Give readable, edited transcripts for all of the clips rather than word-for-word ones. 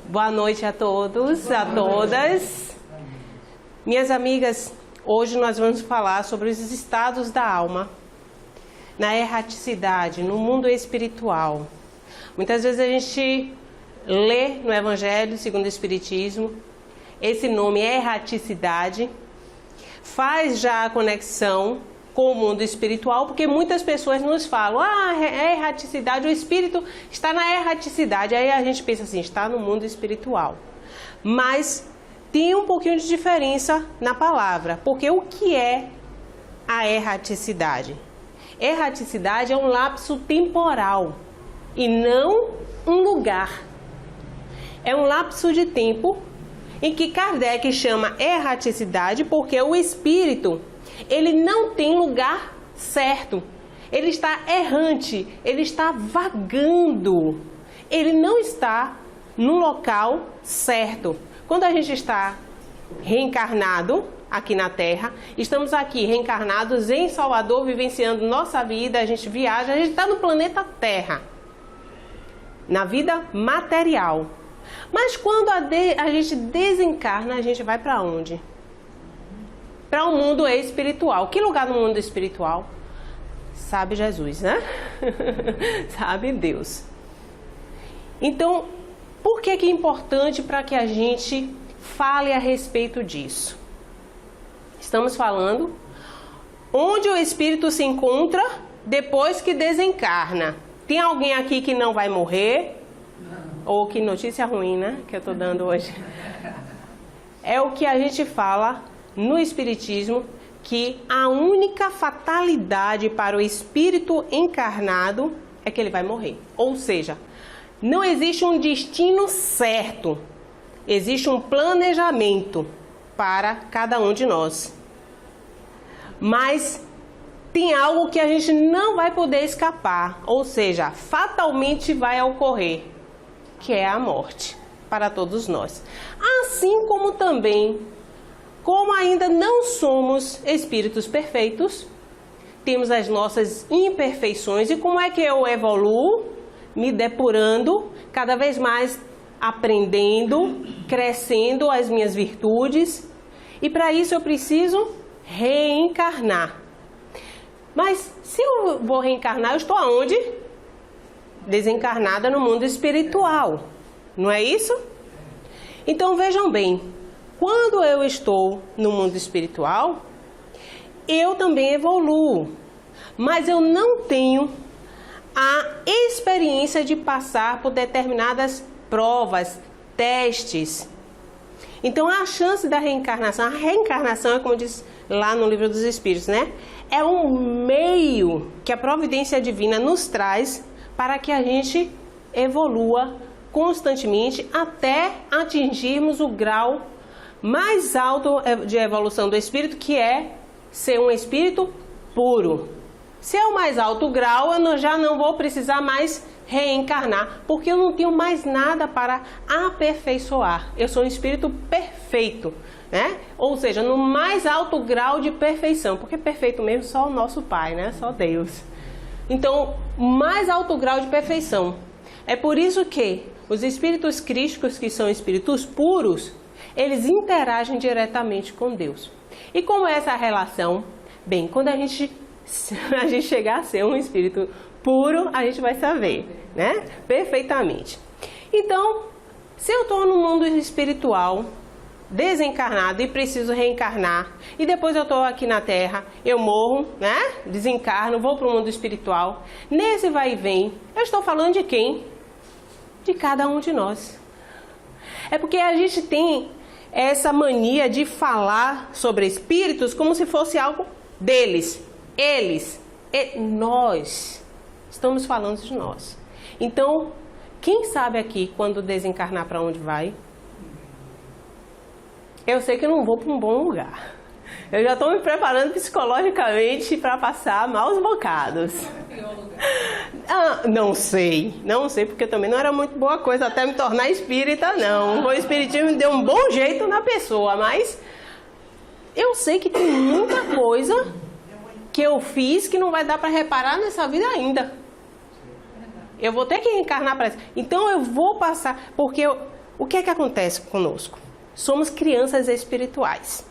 Boa noite a todos, a todas. Minhas amigas, hoje nós vamos falar sobre os estados da alma, na erraticidade, no mundo espiritual. Muitas vezes a gente lê no Evangelho segundo o Espiritismo, esse nome erraticidade, faz já a conexão com o mundo espiritual, porque muitas pessoas nos falam, é erraticidade, o espírito está na erraticidade. Aí a gente pensa assim, está no mundo espiritual. Mas tem um pouquinho de diferença na palavra, porque o que é a erraticidade? Erraticidade é um lapso temporal e não um lugar. É um lapso de tempo em que Kardec chama erraticidade porque o espírito, ele não tem lugar certo, ele está errante, ele está vagando, ele não está no local certo. Quando a gente está reencarnado aqui na Terra, estamos aqui reencarnados em Salvador, vivenciando nossa vida, a gente viaja, a gente está no planeta Terra, na vida material. Mas quando a gente desencarna, a gente vai para onde? Para o mundo espiritual. Que lugar no mundo espiritual? Sabe Jesus, né? Sabe Deus. Então, por que é importante para que a gente fale a respeito disso? Estamos falando onde o espírito se encontra depois que desencarna. Tem alguém aqui que não vai morrer? Ou que notícia ruim, né? Que eu estou dando hoje. É o que a gente fala no Espiritismo, que a única fatalidade para o espírito encarnado é que ele vai morrer. Ou seja, não existe um destino certo, existe um planejamento para cada um de nós. Mas tem algo que a gente não vai poder escapar, ou seja, fatalmente vai ocorrer, que é a morte para todos nós. Assim como também, como ainda não somos espíritos perfeitos, temos as nossas imperfeições. E como é que eu evoluo? Me depurando, cada vez mais aprendendo, crescendo as minhas virtudes. E para isso eu preciso reencarnar. Mas se eu vou reencarnar, eu estou aonde? Desencarnada no mundo espiritual. Não é isso? Então vejam bem. Quando eu estou no mundo espiritual, eu também evoluo, mas eu não tenho a experiência de passar por determinadas provas, testes. Então, a chance da reencarnação, a reencarnação é como diz lá no Livro dos Espíritos, né? É um meio que a providência divina nos traz para que a gente evolua constantemente até atingirmos o grau mais alto de evolução do espírito, que é ser um espírito puro. Se é o mais alto grau, eu já não vou precisar mais reencarnar, porque eu não tenho mais nada para aperfeiçoar. Eu sou um espírito perfeito, né? Ou seja, no mais alto grau de perfeição, porque perfeito mesmo só o nosso Pai, né? Só Deus. Então, mais alto grau de perfeição. É por isso que os espíritos crísticos, que são espíritos puros, eles interagem diretamente com Deus. E como é essa relação? Bem, quando a gente chegar a ser um espírito puro, a gente vai saber, né? Perfeitamente. Então, se eu estou no mundo espiritual, desencarnado e preciso reencarnar, e depois eu estou aqui na Terra, eu morro, né? Desencarno, vou para o mundo espiritual. Nesse vai e vem, eu estou falando de quem? De cada um de nós. É porque a gente tem essa mania de falar sobre espíritos como se fosse algo deles, eles, nós. Estamos falando de nós. Então, quem sabe aqui, quando desencarnar, para onde vai? Eu sei que eu não vou para um bom lugar. Eu já estou me preparando psicologicamente para passar maus bocados. Não sei, porque também não era muito boa coisa até me tornar espírita, não. O espiritismo deu um bom jeito na pessoa, mas eu sei que tem muita coisa que eu fiz que não vai dar para reparar nessa vida ainda. Eu vou ter que reencarnar para isso. Então eu vou passar, porque o que é que acontece conosco? Somos crianças espirituais.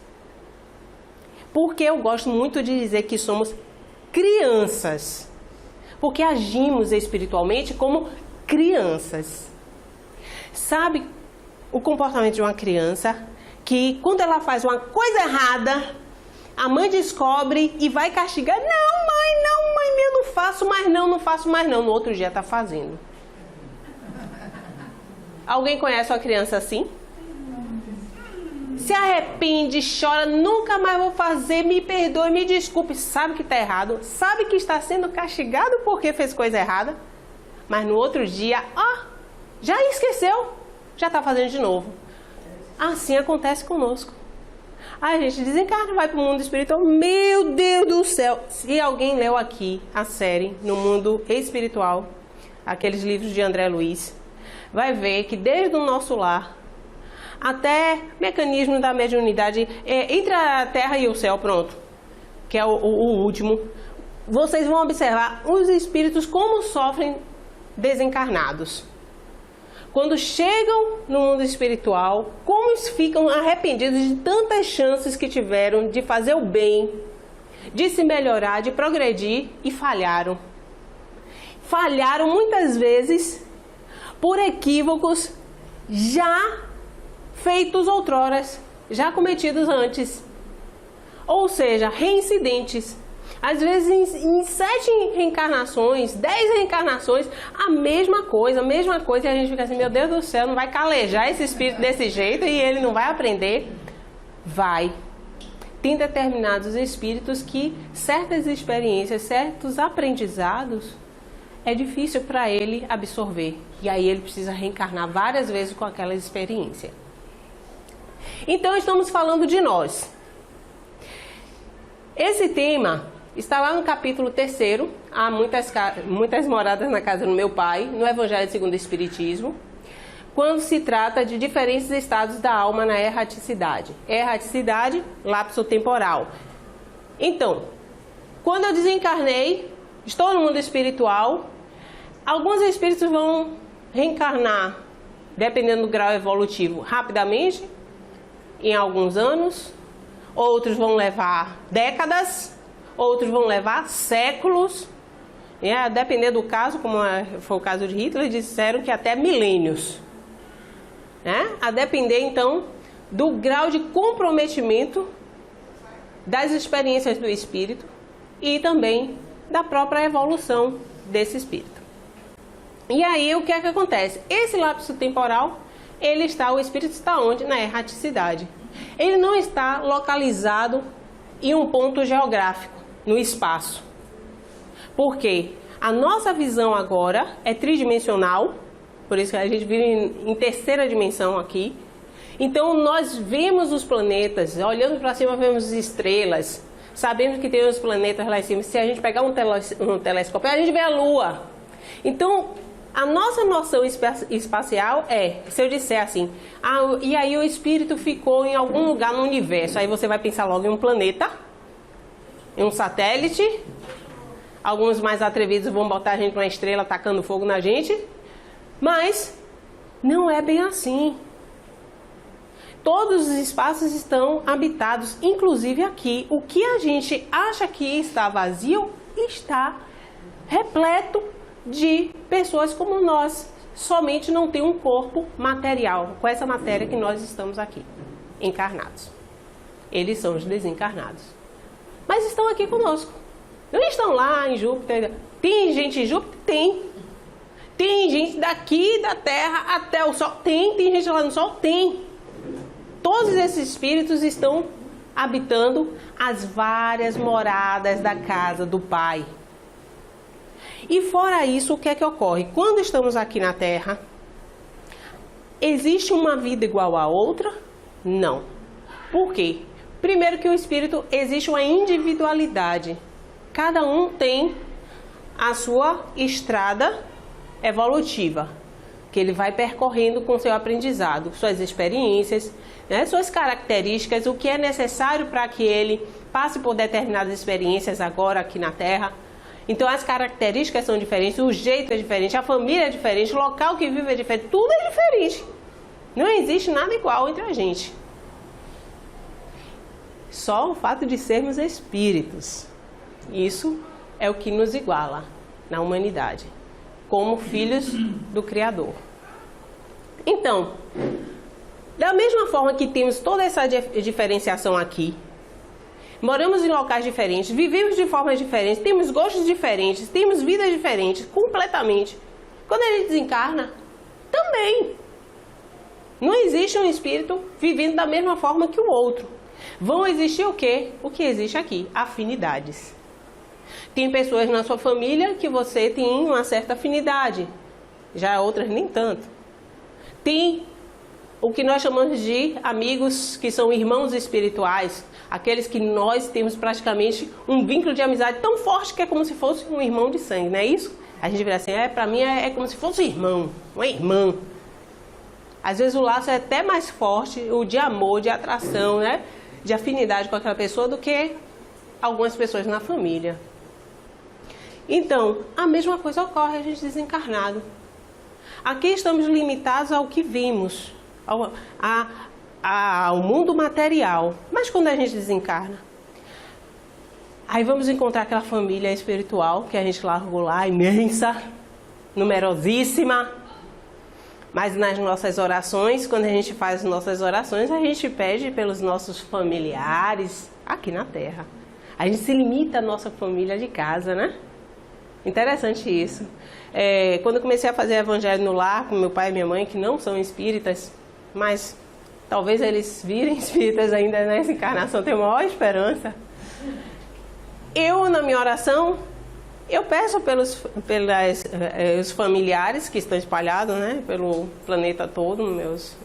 Porque eu gosto muito de dizer que somos crianças. Porque agimos espiritualmente como crianças. Sabe o comportamento de uma criança que quando ela faz uma coisa errada, a mãe descobre e vai castigar. Não, mãe, eu não faço mais não. No outro dia está fazendo. Alguém conhece uma criança assim? Se arrepende, chora, nunca mais vou fazer, me perdoe, me desculpe. Sabe que está errado, sabe que está sendo castigado porque fez coisa errada. Mas no outro dia, já esqueceu, já está fazendo de novo. Assim acontece conosco. A gente desencarna, vai para o mundo espiritual. Meu Deus do céu! Se alguém leu aqui a série No Mundo Espiritual, aqueles livros de André Luiz, vai ver que desde o nosso lar até mecanismo da mediunidade, entre a terra e o céu, pronto, que é o último, vocês vão observar os espíritos como sofrem desencarnados. Quando chegam no mundo espiritual, como ficam arrependidos de tantas chances que tiveram de fazer o bem, de se melhorar, de progredir e falharam. Falharam muitas vezes por equívocos já feitos outroras, já cometidos antes. Ou seja, reincidentes. Às vezes em 7 reencarnações, 10 reencarnações, a mesma coisa, e a gente fica assim, meu Deus do céu, não vai calejar esse espírito desse jeito e ele não vai aprender? Vai. Tem determinados espíritos que certas experiências, certos aprendizados, é difícil para ele absorver. E aí ele precisa reencarnar várias vezes com aquela experiência. Então estamos falando de nós. Esse tema está lá no capítulo 3º, há muitas moradas na casa do meu pai, no Evangelho segundo o Espiritismo, quando se trata de diferentes estados da alma na erraticidade. Erraticidade, lapso temporal. Então, quando eu desencarnei, estou no mundo espiritual, alguns espíritos vão reencarnar, dependendo do grau evolutivo, rapidamente, em alguns anos, outros vão levar décadas, outros vão levar séculos, dependendo do caso, como foi o caso de Hitler, disseram que até milênios. A depender, então, do grau de comprometimento das experiências do espírito e também da própria evolução desse espírito. E aí, o que é que acontece? Esse lapso temporal, o espírito está onde? Na erraticidade. Ele não está localizado em um ponto geográfico, no espaço. Por quê? A nossa visão agora é tridimensional, por isso que a gente vive em terceira dimensão aqui. Então nós vemos os planetas, olhando para cima vemos estrelas, sabemos que tem os planetas lá em cima. Se a gente pegar um telescópio, a gente vê a Lua. Então a nossa noção espacial se eu disser assim, e aí o espírito ficou em algum lugar no universo, aí você vai pensar logo em um planeta, em um satélite. Alguns mais atrevidos vão botar a gente numa estrela tacando fogo na gente, mas não é bem assim. Todos os espaços estão habitados, inclusive aqui. O que a gente acha que está vazio está repleto de pessoas como nós, somente não tem um corpo material, com essa matéria que nós estamos aqui, encarnados. Eles são os desencarnados. Mas estão aqui conosco. Não estão lá em Júpiter. Tem gente em Júpiter? Tem. Tem gente daqui da Terra até o Sol? Tem. Tem gente lá no Sol? Tem. Todos esses espíritos estão habitando as várias moradas da casa do Pai. E fora isso, o que é que ocorre? Quando estamos aqui na Terra, existe uma vida igual a outra? Não. Por quê? Primeiro que o espírito existe uma individualidade. Cada um tem a sua estrada evolutiva, que ele vai percorrendo com seu aprendizado, suas experiências, suas características, o que é necessário para que ele passe por determinadas experiências agora aqui na Terra. Então as características são diferentes, o jeito é diferente, a família é diferente, o local que vive é diferente, tudo é diferente. Não existe nada igual entre a gente. Só o fato de sermos espíritos, isso é o que nos iguala na humanidade, como filhos do Criador. Então, da mesma forma que temos toda essa diferenciação aqui, moramos em locais diferentes, vivemos de formas diferentes, temos gostos diferentes, temos vidas diferentes, completamente. Quando a gente desencarna, também. Não existe um espírito vivendo da mesma forma que o outro. Vão existir o quê? O que existe aqui? Afinidades. Tem pessoas na sua família que você tem uma certa afinidade, já outras nem tanto. Tem o que nós chamamos de amigos que são irmãos espirituais, aqueles que nós temos praticamente um vínculo de amizade tão forte que é como se fosse um irmão de sangue, não é isso? A gente vira assim, para mim é como se fosse um irmão, uma irmã. Às vezes o laço é até mais forte, o de amor, de atração, né? De afinidade com aquela pessoa do que algumas pessoas na família. Então, a mesma coisa ocorre a gente desencarnado. Aqui estamos limitados ao que vimos, ao mundo material. Mas quando a gente desencarna, aí vamos encontrar aquela família espiritual que a gente largou lá, imensa, numerosíssima. Mas nas nossas orações, quando a gente faz as nossas orações, a gente pede pelos nossos familiares aqui na Terra. A gente se limita à nossa família de casa, né? Interessante isso. Quando eu comecei a fazer evangelho no lar com meu pai e minha mãe, que não são espíritas, mas talvez eles virem espíritas ainda nessa encarnação, tenho a maior esperança. Eu, na minha oração, eu peço pelos familiares que estão espalhados, né, pelo planeta todo, meus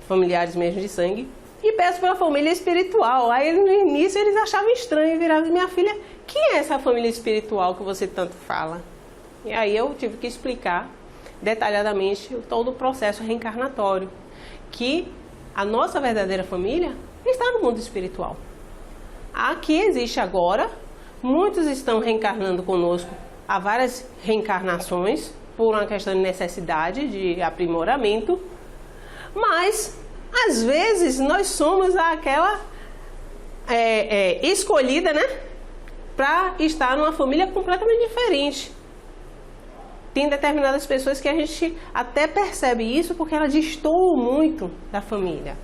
familiares mesmo de sangue, e peço pela família espiritual. Aí no início eles achavam estranho e viravam: minha filha, quem é essa família espiritual que você tanto fala? E aí eu tive que explicar detalhadamente todo o processo reencarnatório, que a nossa verdadeira família está no mundo espiritual. Aqui existe agora. Muitos estão reencarnando conosco há várias reencarnações, por uma questão de necessidade, de aprimoramento, mas às vezes nós somos aquela escolhida, né, para estar numa família completamente diferente. Tem determinadas pessoas que a gente até percebe isso porque elas destoam muito da família,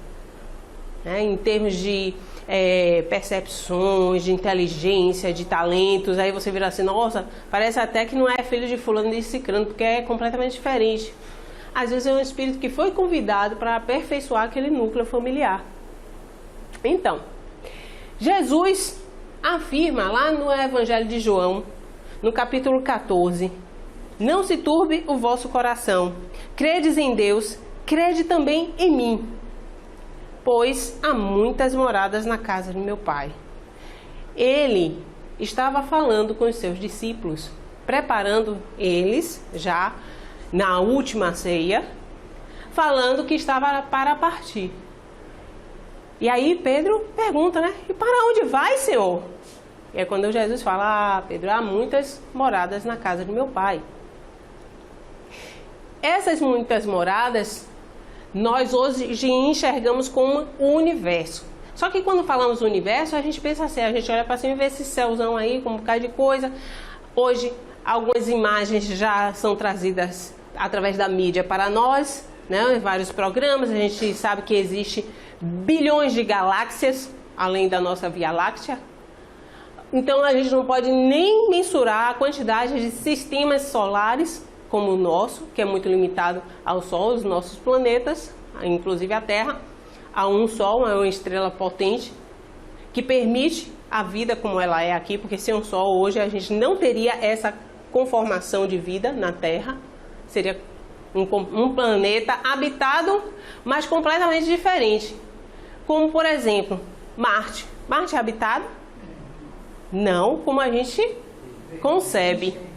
né, em termos de percepções, de inteligência, de talentos. Aí você vira assim: nossa, parece até que não é filho de fulano de ciclano, porque é completamente diferente. Às vezes é um espírito que foi convidado para aperfeiçoar aquele núcleo familiar. Então, Jesus afirma lá no Evangelho de João, no capítulo 14: não se turbe o vosso coração, credes em Deus, crede também em mim. Pois há muitas moradas na casa de meu Pai. Ele estava falando com os seus discípulos, preparando eles já na última ceia, falando que estava para partir. E aí Pedro pergunta, né? E para onde vai, Senhor? E é quando Jesus fala: Pedro, há muitas moradas na casa de meu Pai. Essas muitas moradas nós hoje enxergamos como o universo. Só que quando falamos universo, a gente pensa assim, a gente olha para cima e vê esse céuzão aí com um bocado de coisa. Hoje, algumas imagens já são trazidas através da mídia para nós, né? Em vários programas, a gente sabe que existe bilhões de galáxias, além da nossa Via Láctea. Então, a gente não pode nem mensurar a quantidade de sistemas solares como o nosso, que é muito limitado ao Sol, os nossos planetas, inclusive a Terra. Há um Sol, é uma estrela potente, que permite a vida como ela é aqui, porque sem um Sol hoje a gente não teria essa conformação de vida na Terra. Seria um planeta habitado, mas completamente diferente. Como, por exemplo, Marte. Marte é habitado? Não, como a gente concebe.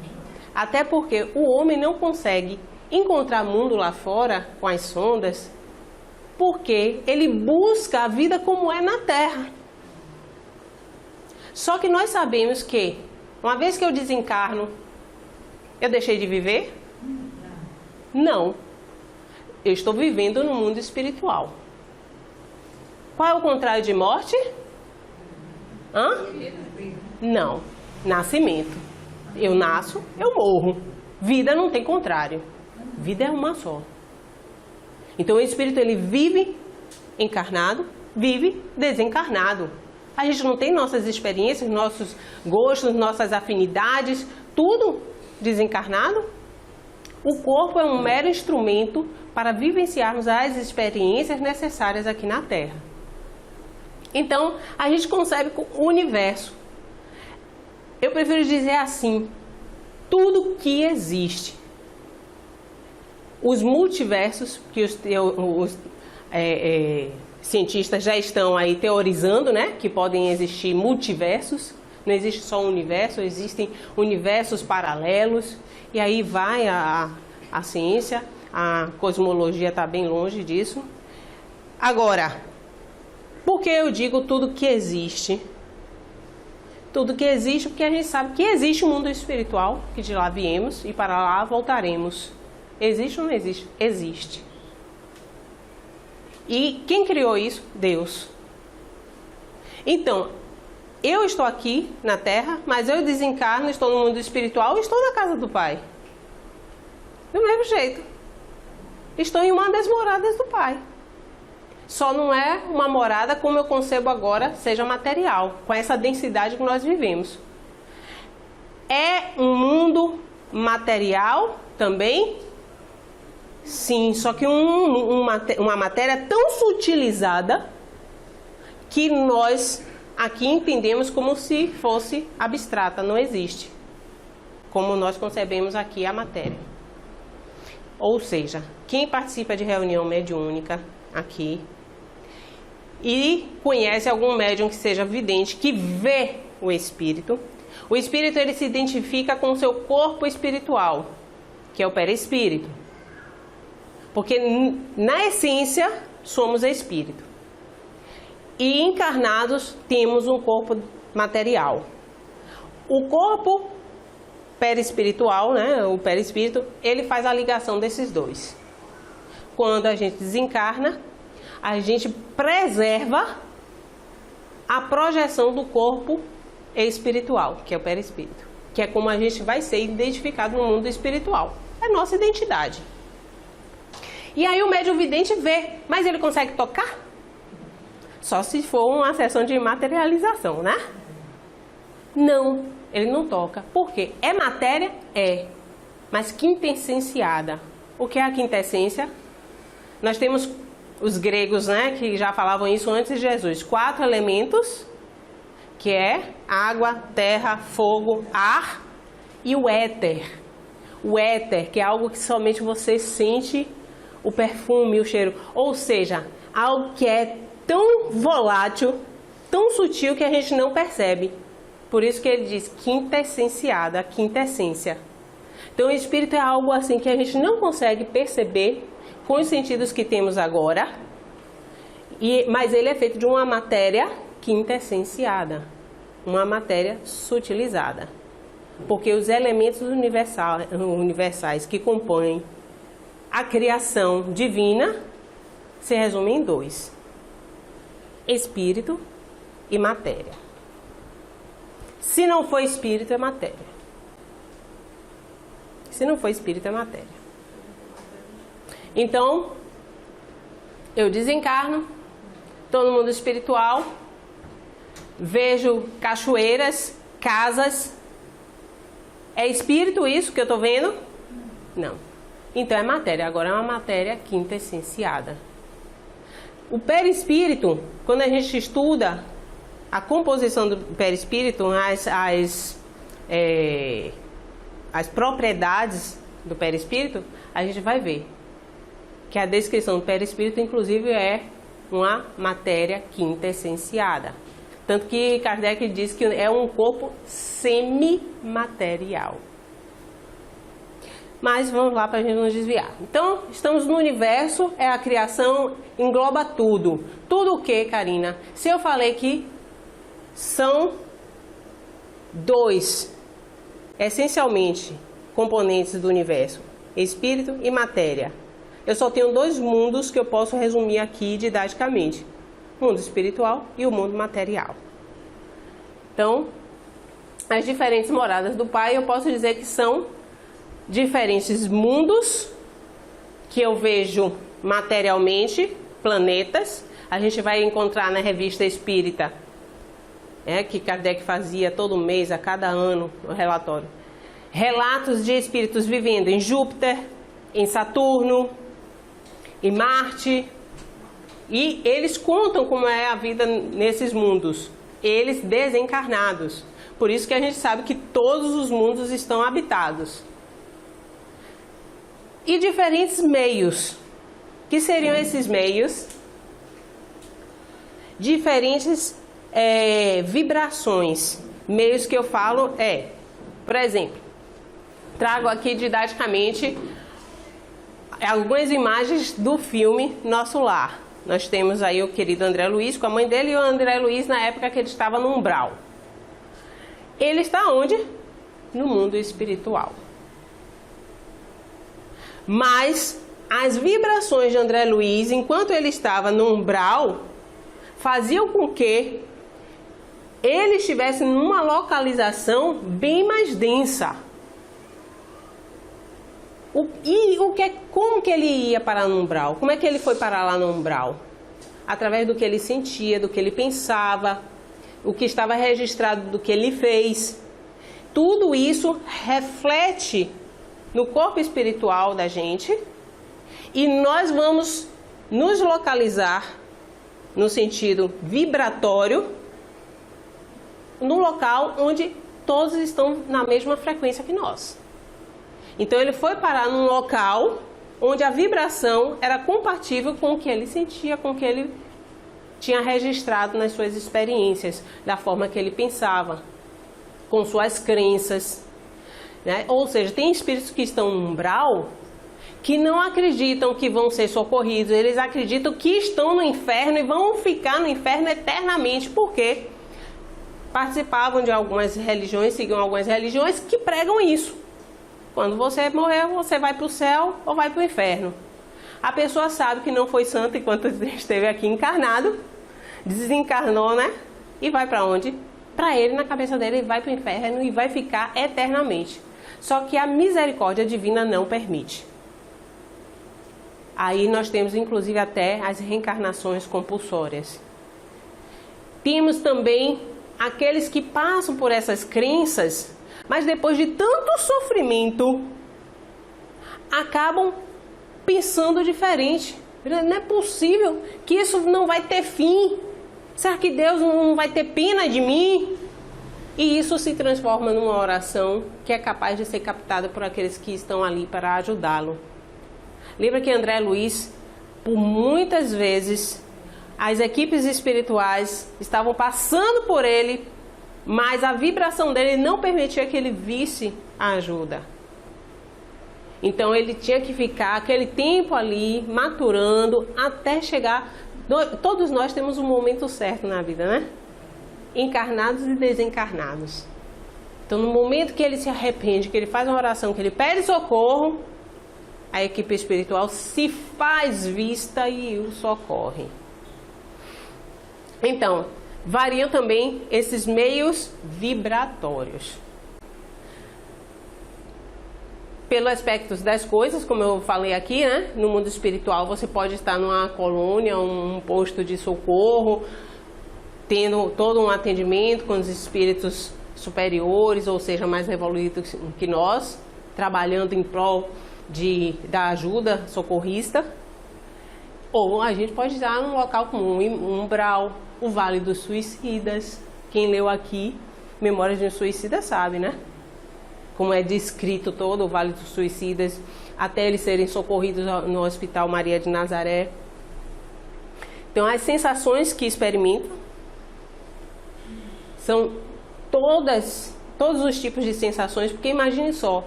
Até porque o homem não consegue encontrar mundo lá fora com as sondas, porque ele busca a vida como é na Terra. Só que nós sabemos que Uma vez que eu desencarno, eu deixei de viver? Não. Eu estou vivendo no mundo espiritual. Qual é o contrário de morte? Não. Nascimento. Eu nasço, eu morro. Vida não tem contrário. Vida é uma só. Então o espírito ele vive encarnado, vive desencarnado. A gente não tem nossas experiências, nossos gostos, nossas afinidades, tudo desencarnado. O corpo é um mero instrumento para vivenciarmos as experiências necessárias aqui na Terra. Então, a gente concebe o universo. Eu prefiro dizer assim, tudo que existe. Os multiversos, que os cientistas já estão aí teorizando, né? Que podem existir multiversos. Não existe só um universo, existem universos paralelos. E aí vai a ciência, a cosmologia está bem longe disso. Agora, por que eu digo tudo que existe? Tudo que existe porque a gente sabe que existe um mundo espiritual, que de lá viemos e para lá voltaremos. Existe ou não existe? Existe. E quem criou isso? Deus. Então, eu estou aqui na Terra, mas eu desencarno, estou no mundo espiritual e estou na casa do Pai. Do mesmo jeito. Estou em uma das moradas do Pai. Só não é uma morada como eu concebo agora, seja material, com essa densidade que nós vivemos. É um mundo material também? Sim, só que uma matéria tão sutilizada que nós aqui entendemos como se fosse abstrata, não existe. Como nós concebemos aqui a matéria. Ou seja, quem participa de reunião mediúnica aqui e conhece algum médium que seja vidente, que vê o espírito ele se identifica com o seu corpo espiritual, que é o perispírito. Porque na essência somos espírito. E encarnados temos um corpo material. O corpo perispiritual, né, o perispírito, ele faz a ligação desses dois. Quando a gente desencarna, a gente preserva a projeção do corpo espiritual, que é o perispírito, que é como a gente vai ser identificado no mundo espiritual. É nossa identidade. E aí o médium vidente vê, mas ele consegue tocar? Só se for uma sessão de materialização, né? Não, ele não toca. Por quê? É matéria? É. Mas quintessenciada. O que é a quintessência? Nós temos os gregos, né, que já falavam isso antes de Jesus. 4 elementos, que é água, terra, fogo, ar e o éter. O éter, que é algo que somente você sente o perfume, o cheiro. Ou seja, algo que é tão volátil, tão sutil que a gente não percebe. Por isso que ele diz quintessenciada, a quintessência. Então o espírito é algo assim que a gente não consegue perceber com os sentidos que temos agora, mas ele é feito de uma matéria quintessenciada, uma matéria sutilizada. Porque os elementos universais que compõem a criação divina se resumem em 2: espírito e matéria. Se não for espírito, é matéria. Se não for espírito, é matéria. Então, eu desencarno, estou no mundo espiritual, vejo cachoeiras, casas. É espírito isso que eu estou vendo? Não. Então é matéria, agora é uma matéria quintessenciada. O perispírito, quando a gente estuda a composição do perispírito, as propriedades do perispírito, a gente vai ver que a descrição do perispírito, inclusive, é uma matéria quintessenciada. Tanto que Kardec diz que é um corpo semimaterial. Mas vamos lá para a gente não desviar. Então, estamos no universo, é a criação, engloba tudo. Tudo o que, Karina? Se eu falei que são 2 essencialmente componentes do universo, espírito e matéria. Eu só tenho dois mundos que eu posso resumir aqui didaticamente: o mundo espiritual e o mundo material. Então, as diferentes moradas do Pai, eu posso dizer que são diferentes mundos que eu vejo materialmente, planetas. A gente vai encontrar na revista Espírita, que Kardec fazia todo mês, a cada ano, o relatório, relatos de espíritos vivendo em Júpiter, em Saturno, em Marte, e eles contam como é a vida nesses mundos, eles desencarnados. Por isso que a gente sabe que todos os mundos estão habitados. E diferentes meios. Que seriam esses meios? Diferentes vibrações. Meios que eu falo por exemplo, trago aqui didaticamente algumas imagens do filme Nosso Lar. Nós temos aí o querido André Luiz com a mãe dele, e o André Luiz na época que ele estava no umbral. Ele está onde? No mundo espiritual. Mas as vibrações de André Luiz, enquanto ele estava no umbral, faziam com que ele estivesse numa localização bem mais densa. Como que ele ia parar no umbral? Como é que ele foi parar lá no umbral? Através do que ele sentia, do que ele pensava, o que estava registrado do que ele fez. Tudo isso reflete no corpo espiritual da gente, e nós vamos nos localizar no sentido vibratório no local onde todos estão na mesma frequência que nós. Então ele foi parar num local onde a vibração era compatível com o que ele sentia, com o que ele tinha registrado nas suas experiências, da forma que ele pensava, com suas crenças, né? Ou seja, tem espíritos que estão no umbral que não acreditam que vão ser socorridos, eles acreditam que estão no inferno e vão ficar no inferno eternamente, porque participavam de algumas religiões, seguiam algumas religiões que pregam isso. Quando você morrer, você vai para o céu ou vai para o inferno. A pessoa sabe que não foi santa enquanto esteve aqui encarnado, desencarnou, né? E vai para onde? Para ele, na cabeça dele, ele vai para o inferno e vai ficar eternamente. Só que a misericórdia divina não permite. Aí nós temos, inclusive, até as reencarnações compulsórias. Temos também aqueles que passam por essas crenças, mas depois de tanto sofrimento, acabam pensando diferente. Não é possível que isso não vai ter fim. Será que Deus não vai ter pena de mim? E isso se transforma numa oração que é capaz de ser captada por aqueles que estão ali para ajudá-lo. Lembra que André Luiz, por muitas vezes, as equipes espirituais estavam passando por ele, mas a vibração dele não permitia que ele visse a ajuda. Então ele tinha que ficar aquele tempo ali, maturando, até chegar... Todos nós temos um momento certo na vida, né? Encarnados e desencarnados. Então no momento que ele se arrepende, que ele faz uma oração, que ele pede socorro, a equipe espiritual se faz vista e o socorre. Então, variam também esses meios vibratórios. Pelo aspecto das coisas, como eu falei aqui, né? No mundo espiritual você pode estar numa colônia, um posto de socorro, tendo todo um atendimento com os espíritos superiores, ou seja, mais evoluídos que nós, trabalhando em prol da ajuda socorrista. Ou a gente pode estar num local comum, um umbral, o Vale dos Suicidas. Quem leu aqui Memórias de um Suicida sabe, né? Como é descrito todo o Vale dos Suicidas, até eles serem socorridos no Hospital Maria de Nazaré. Então, as sensações que experimentam são todos os tipos de sensações, porque imagine só,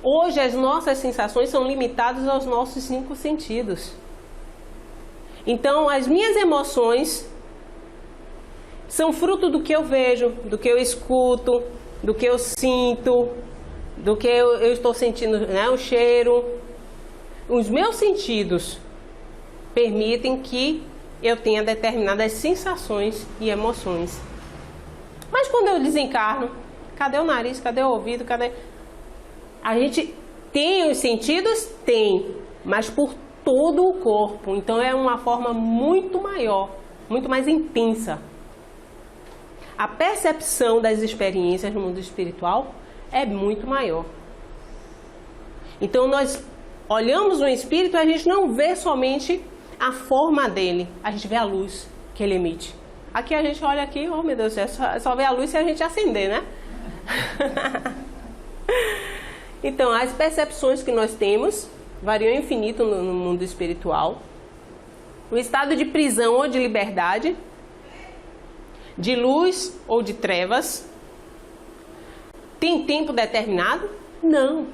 hoje as nossas sensações são limitadas aos nossos 5 sentidos. Então, as minhas emoções são fruto do que eu vejo, do que eu escuto, do que eu sinto, do que eu estou sentindo, né, o cheiro. Os meus sentidos permitem que eu tenha determinadas sensações e emoções. Mas quando eu desencarno, cadê o nariz, cadê o ouvido, cadê... A gente tem os sentidos? Tem, mas por todo o corpo. Então é uma forma muito maior, muito mais intensa. A percepção das experiências no mundo espiritual é muito maior. Então nós olhamos no espírito e a gente não vê somente a forma dele, a gente vê a luz que ele emite. Aqui a gente olha aqui, oh meu Deus, só vê a luz se a gente acender, né? Então, as percepções que nós temos variam infinito no mundo espiritual. O estado de prisão ou de liberdade, de luz ou de trevas. Tem tempo determinado? Não.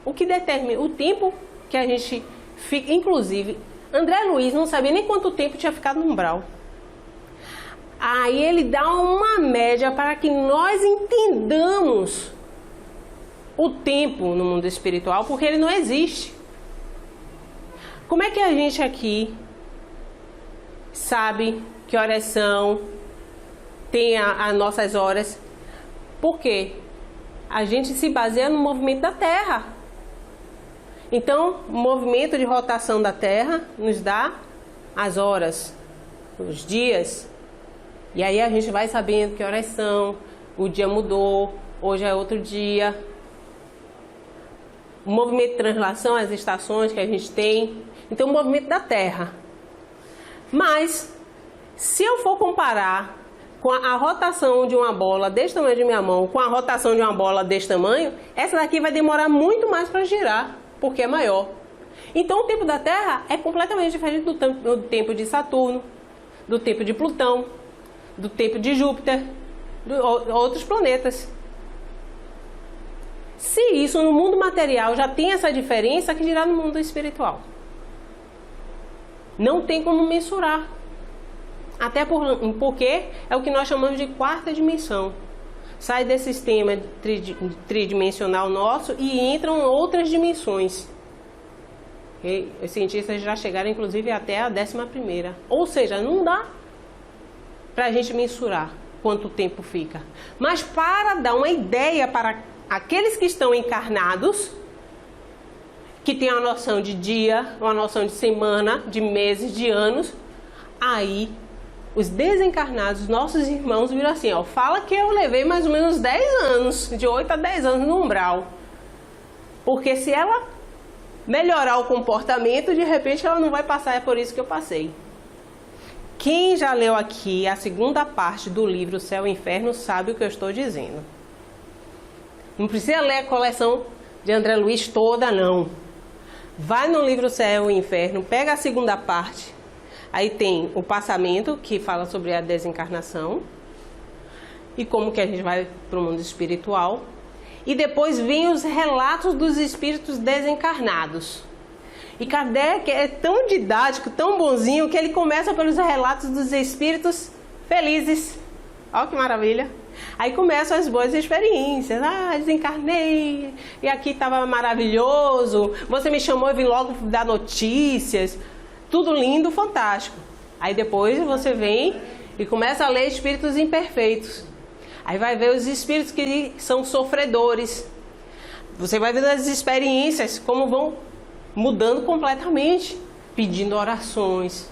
O que determina o tempo que a gente fica, inclusive, André Luiz não sabia nem quanto tempo tinha ficado no umbral. Aí ele dá uma média para que nós entendamos o tempo no mundo espiritual, porque ele não existe. Como é que a gente aqui sabe que horas são, tem as nossas horas? Por quê? A gente se baseia no movimento da Terra. Então, o movimento de rotação da Terra nos dá as horas, os dias. E aí a gente vai sabendo que horas são, o dia mudou, hoje é outro dia. O movimento de translação, as estações que a gente tem. Então, o movimento da Terra. Mas, se eu for comparar com a rotação de uma bola desse tamanho de minha mão, com a rotação de uma bola desse tamanho, essa daqui vai demorar muito mais para girar, porque é maior. Então, o tempo da Terra é completamente diferente do tempo de Saturno, do tempo de Plutão, do tempo de Júpiter, de outros planetas. Se isso no mundo material já tem essa diferença, que dirá no mundo espiritual? Não tem como mensurar. Até porque é o que nós chamamos de quarta dimensão. Sai desse sistema tridimensional nosso e entram outras dimensões. E os cientistas já chegaram inclusive até a 11ª. Ou seja, não dá para a gente mensurar quanto tempo fica. Mas para dar uma ideia para aqueles que estão encarnados, que têm a noção de dia, uma noção de semana, de meses, de anos, aí os desencarnados, nossos irmãos, viram assim, ó, fala que eu levei mais ou menos 10 anos, de 8 a 10 anos no umbral. Porque se ela melhorar o comportamento, de repente ela não vai passar, é por isso que eu passei. Quem já leu aqui a segunda parte do livro Céu e Inferno sabe o que eu estou dizendo. Não precisa ler a coleção de André Luiz toda, não. Vai no livro Céu e Inferno, pega a segunda parte. Aí tem o passamento, que fala sobre a desencarnação. E como que a gente vai para o mundo espiritual. E depois vem os relatos dos espíritos desencarnados. E Kardec é tão didático, tão bonzinho, que ele começa pelos relatos dos espíritos felizes. Olha que maravilha! Aí começam as boas experiências. Ah, desencarnei, e aqui estava maravilhoso, você me chamou e vim logo dar notícias. Tudo lindo, fantástico. Aí depois você vem e começa a ler espíritos imperfeitos. Aí vai ver os espíritos que são sofredores. Você vai ver as experiências, como vão mudando completamente, pedindo orações,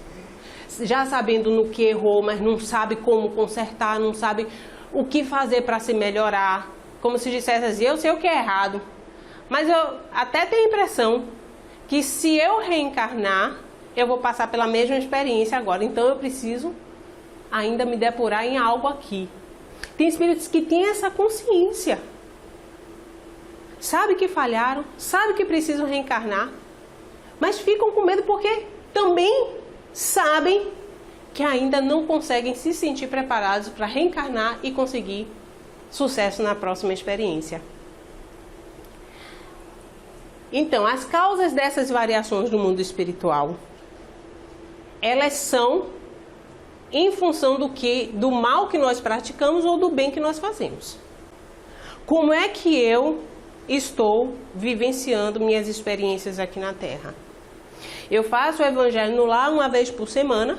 já sabendo no que errou, mas não sabe como consertar, não sabe o que fazer para se melhorar. Como se dissesse assim, eu sei o que é errado, mas eu até tenho a impressão que se eu reencarnar, eu vou passar pela mesma experiência agora. Então eu preciso ainda me depurar em algo aqui. Tem espíritos que têm essa consciência. Sabe que falharam, sabe que precisam reencarnar, mas ficam com medo porque também sabem que ainda não conseguem se sentir preparados para reencarnar e conseguir sucesso na próxima experiência. Então, as causas dessas variações no mundo espiritual, elas são em função do mal que nós praticamos ou do bem que nós fazemos. Como é que eu estou vivenciando minhas experiências aqui na Terra. Eu faço o Evangelho no lar uma vez por semana.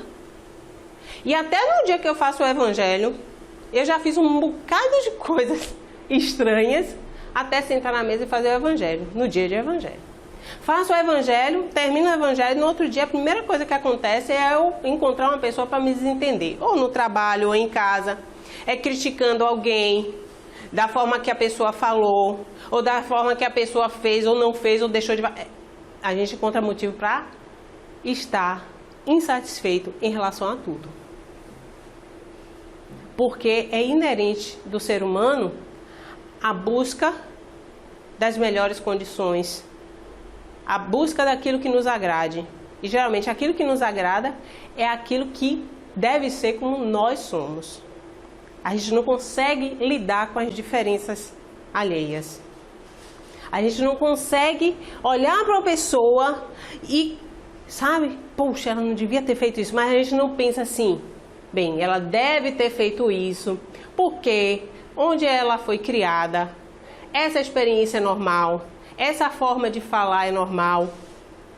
E até no dia que eu faço o Evangelho, eu já fiz um bocado de coisas estranhas até sentar na mesa e fazer o Evangelho, no dia de Evangelho. Faço o Evangelho, termino o Evangelho, no outro dia a primeira coisa que acontece é eu encontrar uma pessoa para me desentender. Ou no trabalho, ou em casa. É criticando alguém, da forma que a pessoa falou, ou da forma que a pessoa fez, ou não fez, ou deixou de... A gente encontra motivo para estar insatisfeito em relação a tudo. Porque é inerente do ser humano a busca das melhores condições, a busca daquilo que nos agrade. E geralmente aquilo que nos agrada é aquilo que deve ser como nós somos. A gente não consegue lidar com as diferenças alheias. A gente não consegue olhar para uma pessoa e, sabe, poxa, ela não devia ter feito isso, mas a gente não pensa assim, bem, ela deve ter feito isso, porque onde ela foi criada, essa experiência é normal, essa forma de falar é normal.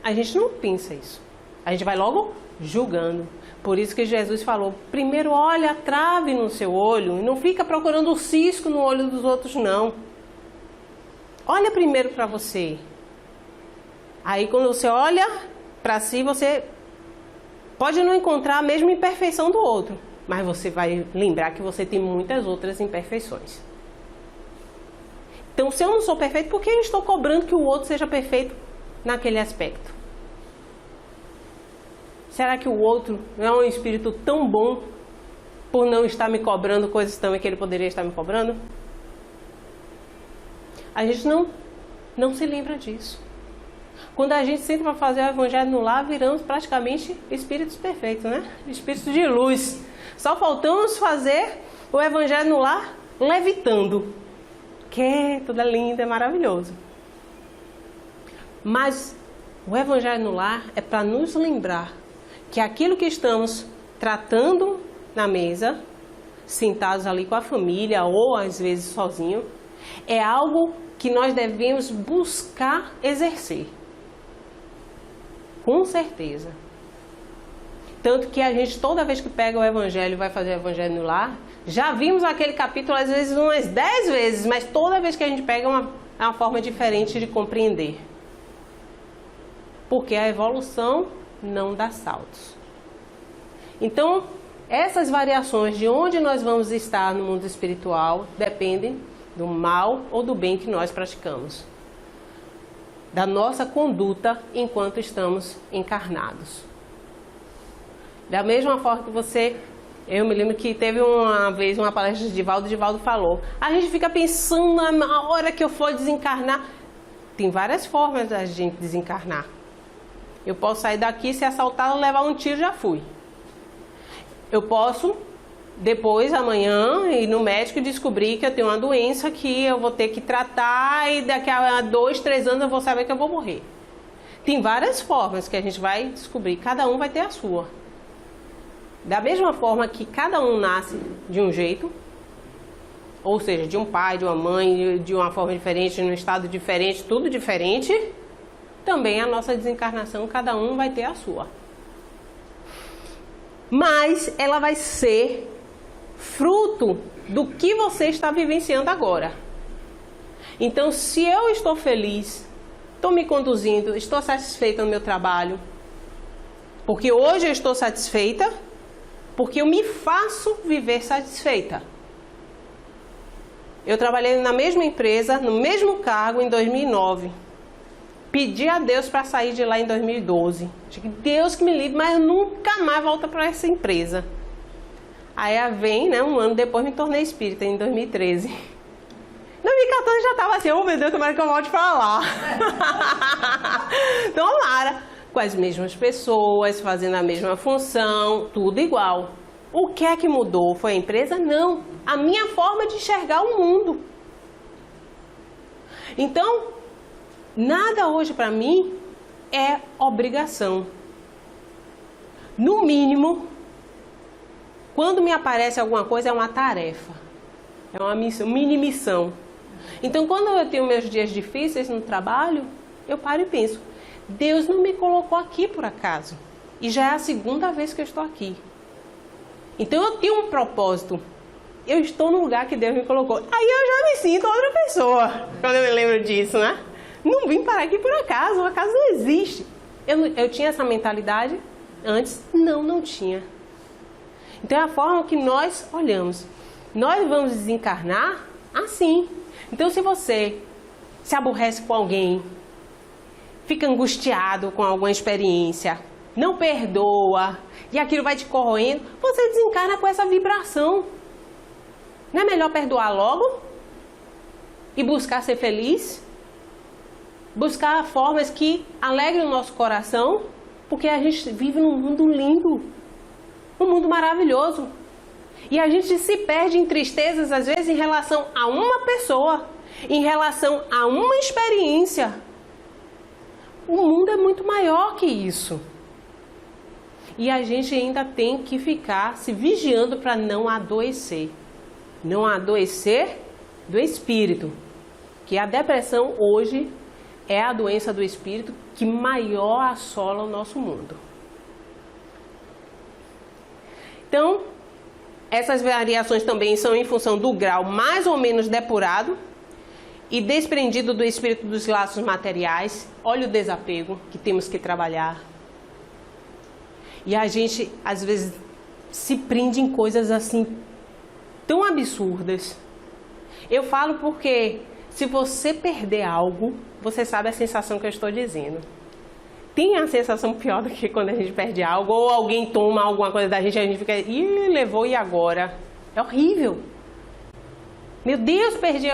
A gente não pensa isso. A gente vai logo julgando. Por isso que Jesus falou, primeiro olha a trave no seu olho e não fica procurando o cisco no olho dos outros, não. Olha primeiro para você. Aí quando você olha para si, você pode não encontrar a mesma imperfeição do outro, mas você vai lembrar que você tem muitas outras imperfeições. Então, se eu não sou perfeito, por que eu estou cobrando que o outro seja perfeito naquele aspecto? Será que o outro não é um espírito tão bom por não estar me cobrando coisas também que ele poderia estar me cobrando? A gente não se lembra disso. Quando a gente senta para fazer o Evangelho no lar, viramos praticamente espíritos perfeitos, né? Espíritos de luz. Só faltamos fazer o Evangelho no lar levitando. Que é tudo lindo, é maravilhoso. Mas o Evangelho no lar é para nos lembrar que aquilo que estamos tratando na mesa, sentados ali com a família ou às vezes sozinho, é algo que nós devemos buscar exercer. Com certeza. Tanto que a gente, toda vez que pega o Evangelho e vai fazer o Evangelho no lar, já vimos aquele capítulo às vezes umas 10 vezes, mas toda vez que a gente pega é uma forma diferente de compreender. Porque a evolução não dá saltos. Então, essas variações de onde nós vamos estar no mundo espiritual dependem do mal ou do bem que nós praticamos. Da nossa conduta enquanto estamos encarnados. Da mesma forma que eu me lembro que teve uma vez uma palestra de Divaldo falou, a gente fica pensando na hora que eu for desencarnar. Tem várias formas da gente desencarnar. Eu posso sair daqui, ser assaltado, levar um tiro, já fui. Eu posso, depois, amanhã, ir no médico e descobrir que eu tenho uma doença que eu vou ter que tratar e daqui a 2, 3 anos eu vou saber que eu vou morrer. Tem várias formas que a gente vai descobrir, cada um vai ter a sua. Da mesma forma que cada um nasce de um jeito, ou seja, de um pai, de uma mãe, de uma forma diferente, num estado diferente, tudo diferente, também a nossa desencarnação, cada um vai ter a sua. Mas ela vai ser fruto do que você está vivenciando agora. Então, se eu estou feliz, estou me conduzindo, estou satisfeita no meu trabalho, porque hoje eu estou satisfeita, porque eu me faço viver satisfeita. Eu trabalhei na mesma empresa, no mesmo cargo em 2009. Pedi a Deus para sair de lá em 2012. Digo, Deus que me livre, mas eu nunca mais volto para essa empresa. Aí vem, né, um ano depois me tornei espírita, em 2013. Em 2014 já estava assim, oh meu Deus, tomara que eu volte para lá. Tomara. Com as mesmas pessoas, fazendo a mesma função, tudo igual. O que é que mudou? Foi a empresa? Não. A minha forma de enxergar o mundo. Então, nada hoje para mim é obrigação. No mínimo, quando me aparece alguma coisa, é uma tarefa. É uma missão, mini missão. Então, quando eu tenho meus dias difíceis no trabalho, eu paro e penso, Deus não me colocou aqui por acaso. E já é a segunda vez que eu estou aqui. Então, eu tenho um propósito. Eu estou no lugar que Deus me colocou. Aí eu já me sinto outra pessoa, quando eu me lembro disso, né? Não vim parar aqui por acaso, o acaso não existe. Eu tinha essa mentalidade antes? Não tinha. Então, é a forma que nós olhamos. Nós vamos desencarnar assim. Então, se você se aborrece com alguém, fica angustiado com alguma experiência, não perdoa, e aquilo vai te corroendo, você desencarna com essa vibração. Não é melhor perdoar logo e buscar ser feliz? Buscar formas que alegrem o nosso coração, porque a gente vive num mundo lindo, um mundo maravilhoso. E a gente se perde em tristezas, às vezes, em relação a uma pessoa, em relação a uma experiência. O mundo é muito maior que isso. E a gente ainda tem que ficar se vigiando para não adoecer. Não adoecer do espírito. Que a depressão hoje é a doença do espírito que maior assola o nosso mundo. Então, essas variações também são em função do grau mais ou menos depurado e desprendido do espírito dos laços materiais. Olha o desapego que temos que trabalhar. E a gente, às vezes, se prende em coisas assim, tão absurdas. Eu falo porque, se você perder algo, você sabe a sensação que eu estou dizendo. Tem a sensação pior do que quando a gente perde algo, ou alguém toma alguma coisa da gente, a gente fica, ih, levou e agora? É horrível. Meu Deus, perdi.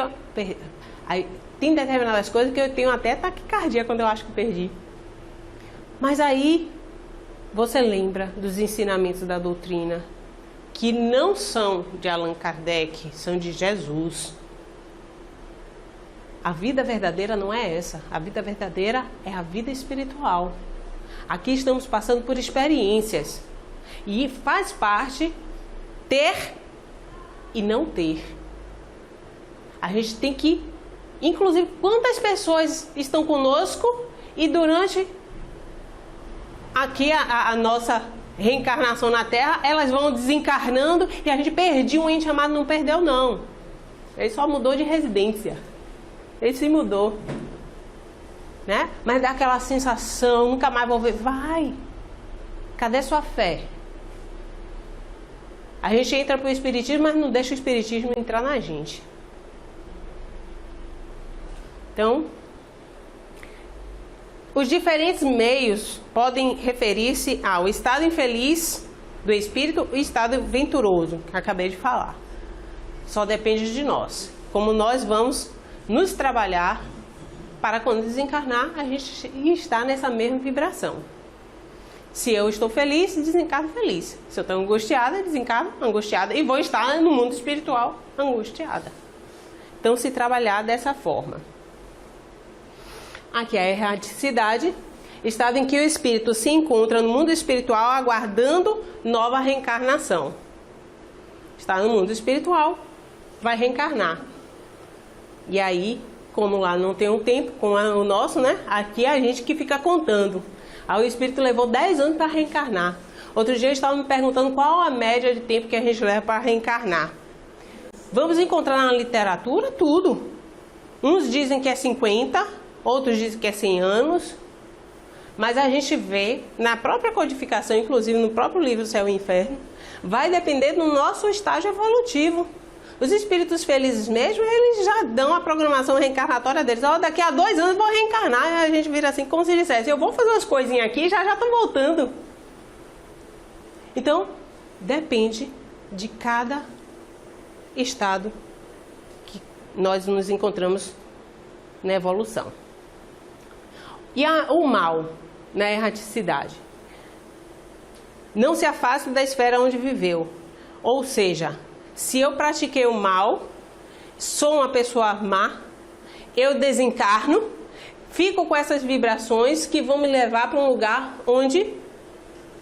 Aí, tem determinadas coisas que eu tenho até taquicardia quando eu acho que perdi. Mas aí, você lembra dos ensinamentos da doutrina, que não são de Allan Kardec, são de Jesus. A vida verdadeira não é essa. A vida verdadeira é a vida espiritual. Aqui estamos passando por experiências. E faz parte ter e não ter. A gente tem que, inclusive, quantas pessoas estão conosco e durante aqui a nossa reencarnação na Terra, elas vão desencarnando e a gente perdeu um ente amado, não perdeu não. Ele só mudou de residência. Ele se mudou, né? Mas dá aquela sensação, nunca mais vou ver. Vai! Cadê sua fé? A gente entra para o espiritismo, mas não deixa o espiritismo entrar na gente. Então, os diferentes meios podem referir-se ao estado infeliz do espírito e estado venturoso, que acabei de falar. Só depende de nós. Como nós vamos nos trabalhar para quando desencarnar, a gente estar nessa mesma vibração. Se eu estou feliz, desencarno feliz. Se eu estou angustiada, desencarno angustiada. E vou estar no mundo espiritual angustiada. Então, se trabalhar dessa forma. Aqui é a erraticidade, estado em que o espírito se encontra no mundo espiritual aguardando nova reencarnação. Está no mundo espiritual, vai reencarnar. E aí, como lá não tem um tempo, como é o nosso, né? Aqui é a gente que fica contando. Aí o espírito levou 10 anos para reencarnar. Outro dia eu estava me perguntando qual a média de tempo que a gente leva para reencarnar. Vamos encontrar na literatura tudo. Uns dizem que é 50, outros dizem que é 100 anos. Mas a gente vê na própria codificação, inclusive no próprio livro Céu e Inferno, vai depender do nosso estágio evolutivo. Os espíritos felizes mesmo, eles já dão a programação reencarnatória deles. Ó, daqui a 2 anos vou reencarnar. E a gente vira assim, como se dissesse, eu vou fazer umas coisinhas aqui e já estou voltando. Então, depende de cada estado que nós nos encontramos na evolução. E o mal, na erraticidade. Não se afaste da esfera onde viveu. Ou seja, se eu pratiquei o mal, sou uma pessoa má, eu desencarno, fico com essas vibrações que vão me levar para um lugar onde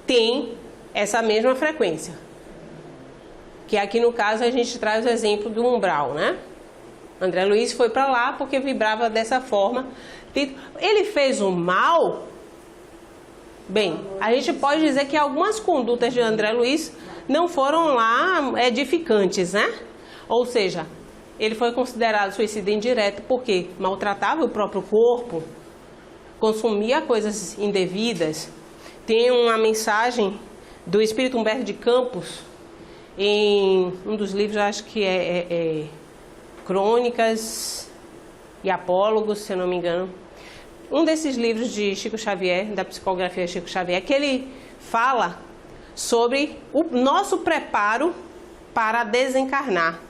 tem essa mesma frequência. Que aqui no caso a gente traz o exemplo do umbral, né? André Luiz foi para lá porque vibrava dessa forma. Ele fez o mal? Bem, a gente pode dizer que algumas condutas de André Luiz não foram lá edificantes, né? Ou seja, ele foi considerado suicida indireto porque maltratava o próprio corpo, consumia coisas indevidas. Tem uma mensagem do Espírito Humberto de Campos, em um dos livros, acho que é Crônicas e Apólogos, se eu não me engano. Um desses livros de Chico Xavier, da psicografia de Chico Xavier, que ele fala sobre o nosso preparo para desencarnar.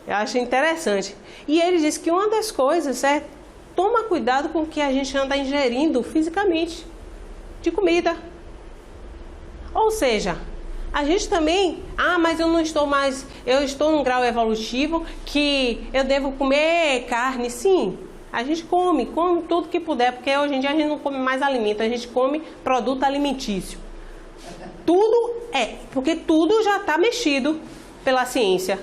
Eu acho interessante. E ele diz que uma das coisas é toma cuidado com o que a gente anda ingerindo fisicamente, de comida. Ou seja, a gente também, mas eu não estou mais, eu estou num grau evolutivo que eu devo comer carne. Sim, a gente come tudo que puder, porque hoje em dia a gente não come mais alimento, a gente come produto alimentício. Tudo porque tudo já está mexido pela ciência.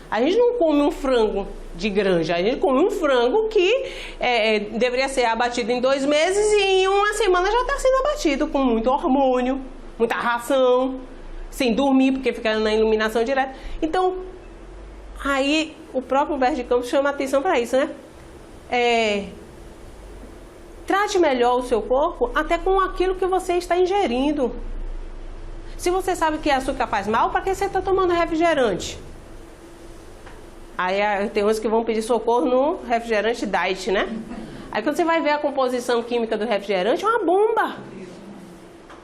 A gente não come um frango de granja, a gente come um frango que deveria ser abatido em 2 meses e em 1 semana já está sendo abatido com muito hormônio, muita ração, sem dormir porque fica na iluminação direta. Então, aí o próprio Humberto de Campos chama a atenção para isso, né? Trate melhor o seu corpo até com aquilo que você está ingerindo. Se você sabe que açúcar faz mal, para que você está tomando refrigerante? Aí tem uns que vão pedir socorro no refrigerante diet, né? Aí quando você vai ver a composição química do refrigerante, é uma bomba.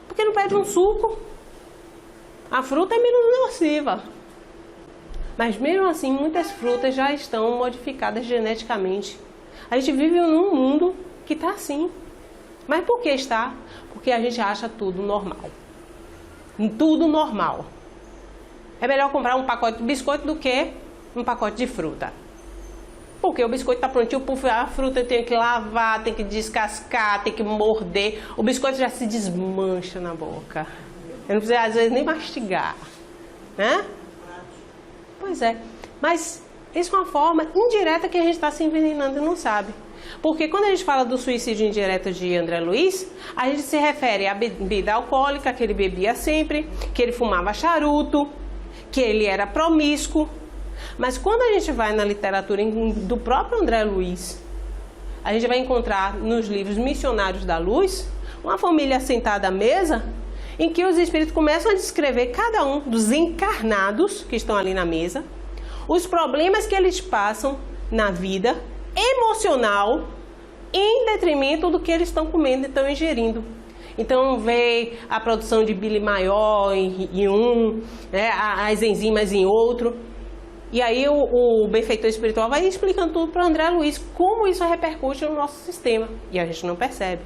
Porque não pede um suco. A fruta é menos nociva. Mas mesmo assim, muitas frutas já estão modificadas geneticamente. A gente vive num mundo que está assim. Mas por que está? Porque a gente acha tudo normal. Tudo normal. É melhor comprar um pacote de biscoito do que um pacote de fruta. Porque o biscoito está prontinho, a fruta eu tenho que lavar, tem que descascar, tem que morder. O biscoito já se desmancha na boca. Eu não preciso, às vezes, nem mastigar. Né? Pois é. Mas isso é uma forma indireta que a gente está se envenenando e não sabe. Porque quando a gente fala do suicídio indireto de André Luiz, a gente se refere à bebida alcoólica, que ele bebia sempre, que ele fumava charuto, que ele era promíscuo. Mas quando a gente vai na literatura do próprio André Luiz, a gente vai encontrar nos livros Missionários da Luz, uma família sentada à mesa, em que os espíritos começam a descrever cada um dos encarnados que estão ali na mesa, os problemas que eles passam na vida emocional, em detrimento do que eles estão comendo e estão ingerindo. Então veio a produção de bile maior em um, né, as enzimas em outro. E aí o benfeitor espiritual vai explicando tudo para André Luiz, como isso repercute no nosso sistema. E a gente não percebe.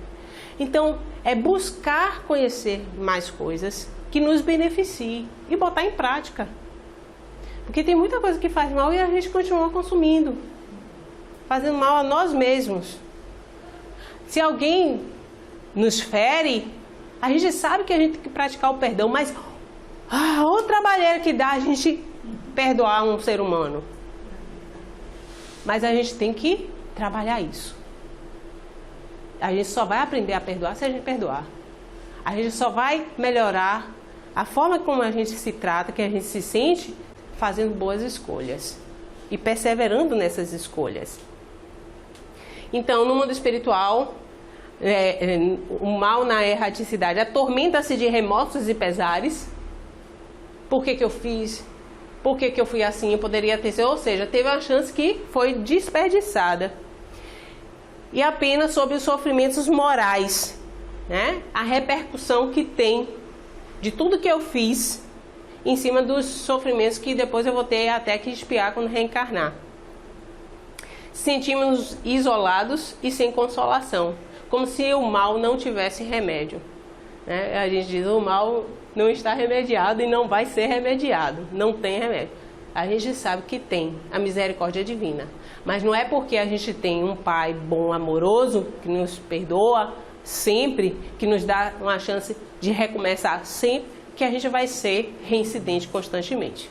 Então, é buscar conhecer mais coisas que nos beneficiem e botar em prática. Porque tem muita coisa que faz mal e a gente continua consumindo, fazendo mal a nós mesmos. Se alguém nos fere, a gente sabe que a gente tem que praticar o perdão, mas outra barreira que dá a gente perdoar um ser humano. Mas a gente tem que trabalhar isso. A gente só vai aprender a perdoar se a gente perdoar. A gente só vai melhorar a forma como a gente se trata, que a gente se sente, fazendo boas escolhas e perseverando nessas escolhas. Então, no mundo espiritual, o mal na erraticidade atormenta-se de remorsos e pesares. Por que eu fiz? Por que eu fui assim? Eu poderia ter sido, ou seja, teve uma chance que foi desperdiçada. E apenas sobre os sofrimentos morais, né? A repercussão que tem de tudo que eu fiz em cima dos sofrimentos que depois eu vou ter até que expiar quando reencarnar. Sentimos isolados e sem consolação, como se o mal não tivesse remédio. Né? A gente diz, o mal não está remediado e não vai ser remediado, não tem remédio. A gente sabe que tem a misericórdia divina, mas não é porque a gente tem um pai bom, amoroso, que nos perdoa sempre, que nos dá uma chance de recomeçar sempre, que a gente vai ser reincidente constantemente.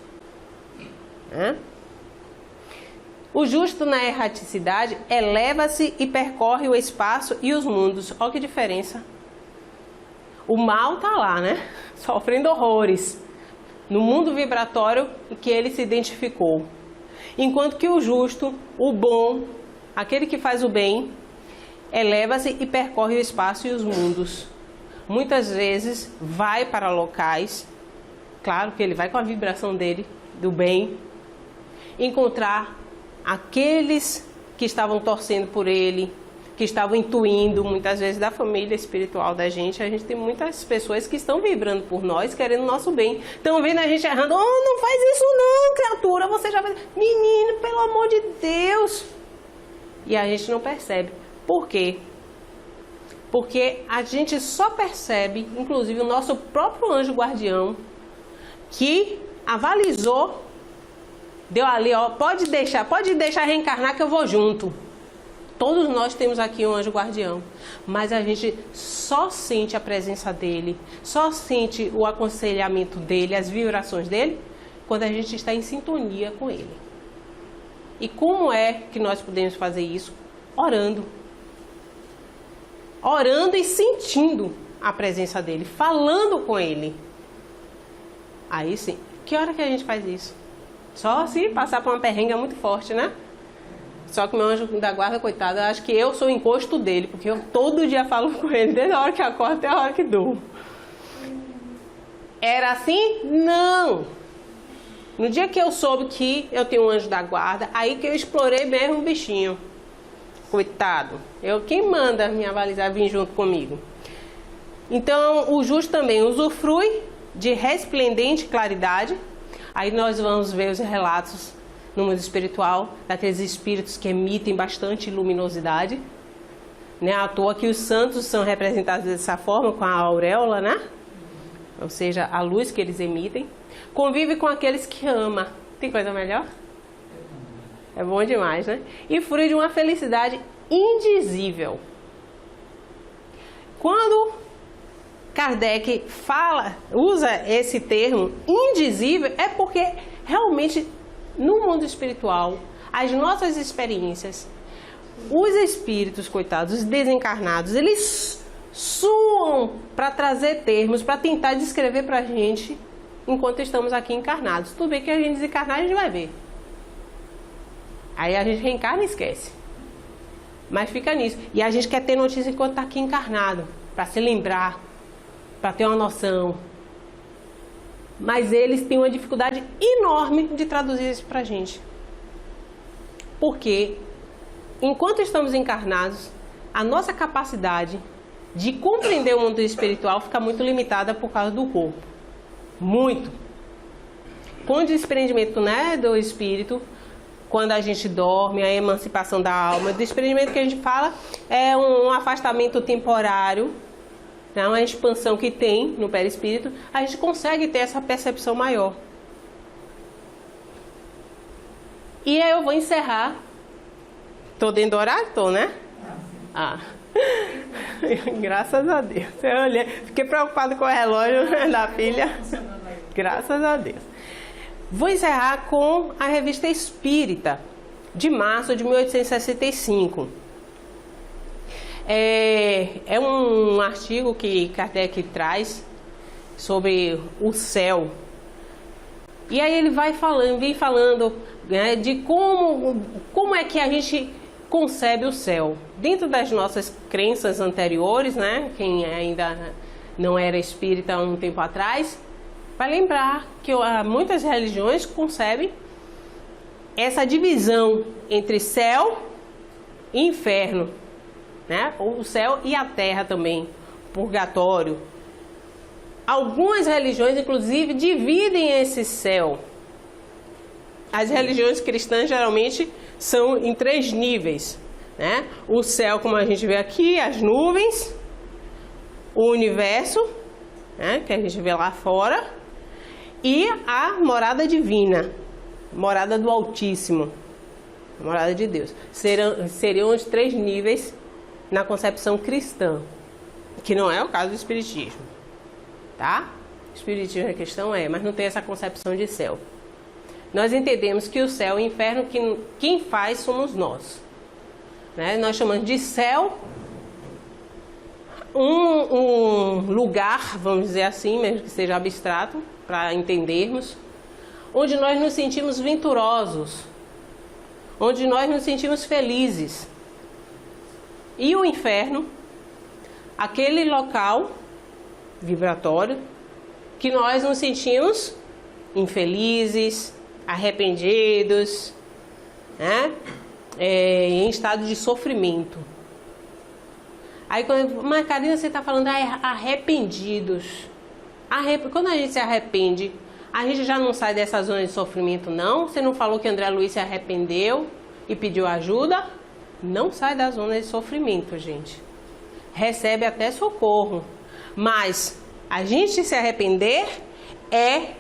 O justo na erraticidade eleva-se e percorre o espaço e os mundos. Olha que diferença. O mal está lá, né? Sofrendo horrores no mundo vibratório em que ele se identificou. Enquanto que o justo, o bom, aquele que faz o bem, eleva-se e percorre o espaço e os mundos. Muitas vezes vai para locais, claro que ele vai com a vibração dele, do bem, encontrar aqueles que estavam torcendo por ele, que estavam intuindo, muitas vezes da família espiritual da gente. A gente tem muitas pessoas que estão vibrando por nós, querendo o nosso bem. Estão vendo a gente errando. Oh, não faz isso não, criatura, você já faz. Menino, pelo amor de Deus. E a gente não percebe. Por quê? Porque a gente só percebe, inclusive o nosso próprio anjo guardião, que avalizou, deu ali, ó, pode deixar reencarnar que eu vou junto. Todos nós temos aqui um anjo guardião, mas a gente só sente a presença dele, só sente o aconselhamento dele, as vibrações dele, quando a gente está em sintonia com ele. E como é que nós podemos fazer isso? Orando. Orando e sentindo a presença dele, falando com ele. Aí sim. Que hora que a gente faz isso? Só se passar por uma perrenga muito forte, né? Só que meu anjo da guarda, coitado, eu acho que eu sou o encosto dele, porque eu todo dia falo com ele, desde a hora que acordo até a hora que durmo. Era assim? Não! No dia que eu soube que eu tenho um anjo da guarda, aí que eu explorei mesmo o bichinho. Coitado. Quem manda me avalizar vir junto comigo? Então, o justo também usufrui de resplendente claridade. Aí nós vamos ver os relatos no mundo espiritual, daqueles espíritos que emitem bastante luminosidade. Né? À toa que os santos são representados dessa forma, com a auréola, né? Ou seja, a luz que eles emitem. Convive com aqueles que ama. Tem coisa melhor? É bom demais, né? E frui de uma felicidade indizível. Quando Kardec usa esse termo indizível, é porque realmente no mundo espiritual, as nossas experiências, os espíritos, coitados, os desencarnados, eles suam para trazer termos, para tentar descrever para a gente enquanto estamos aqui encarnados. Tudo bem que a gente desencarnar, a gente vai ver. Aí a gente reencarna e esquece. Mas fica nisso. E a gente quer ter notícia enquanto está aqui encarnado, para se lembrar, para ter uma noção. Mas eles têm uma dificuldade enorme de traduzir isso para a gente. Porque, enquanto estamos encarnados, a nossa capacidade de compreender o mundo espiritual fica muito limitada por causa do corpo. Muito. Com o desprendimento, né, do espírito, quando a gente dorme, a emancipação da alma, o desprendimento que a gente fala é um afastamento temporário, né, uma expansão que tem no perispírito, a gente consegue ter essa percepção maior. E aí eu vou encerrar. Tô dentro do horário? Tô, né? Ah. Graças a Deus. Eu olhei, fiquei preocupado com o relógio da filha. Graças a Deus. Vou encerrar com a Revista Espírita, de março de 1865. É um artigo que Kardec traz sobre o céu. E aí ele vem falando, né, de como é que a gente concebe o céu. Dentro das nossas crenças anteriores, né, quem ainda não era espírita há um tempo atrás, vai lembrar que muitas religiões concebem essa divisão entre céu e inferno, né? O céu e a terra também, purgatório. Algumas religiões, inclusive, dividem esse céu. As religiões cristãs geralmente são em 3 níveis, né? O céu, como a gente vê aqui, as nuvens, o universo, né, que a gente vê lá fora, e a morada divina, morada do Altíssimo, morada de Deus. Seriam os 3 níveis na concepção cristã, que não é o caso do Espiritismo, tá? O Espiritismo a questão mas não tem essa concepção de céu. nós entendemos que o céu e o inferno, quem faz somos nós. Né? Nós chamamos de céu um lugar, vamos dizer assim, mesmo que seja abstrato, para entendermos, onde nós nos sentimos venturosos, onde nós nos sentimos felizes. E o inferno, aquele local vibratório que nós nos sentimos infelizes, arrependidos, né? Em estado de sofrimento. Aí, mas Karina, você está falando arrependidos. Quando a gente se arrepende, a gente já não sai dessa zona de sofrimento, não? Você não falou que André Luiz se arrependeu e pediu ajuda? Não sai da zona de sofrimento, gente. Recebe até socorro. Mas a gente se arrepender é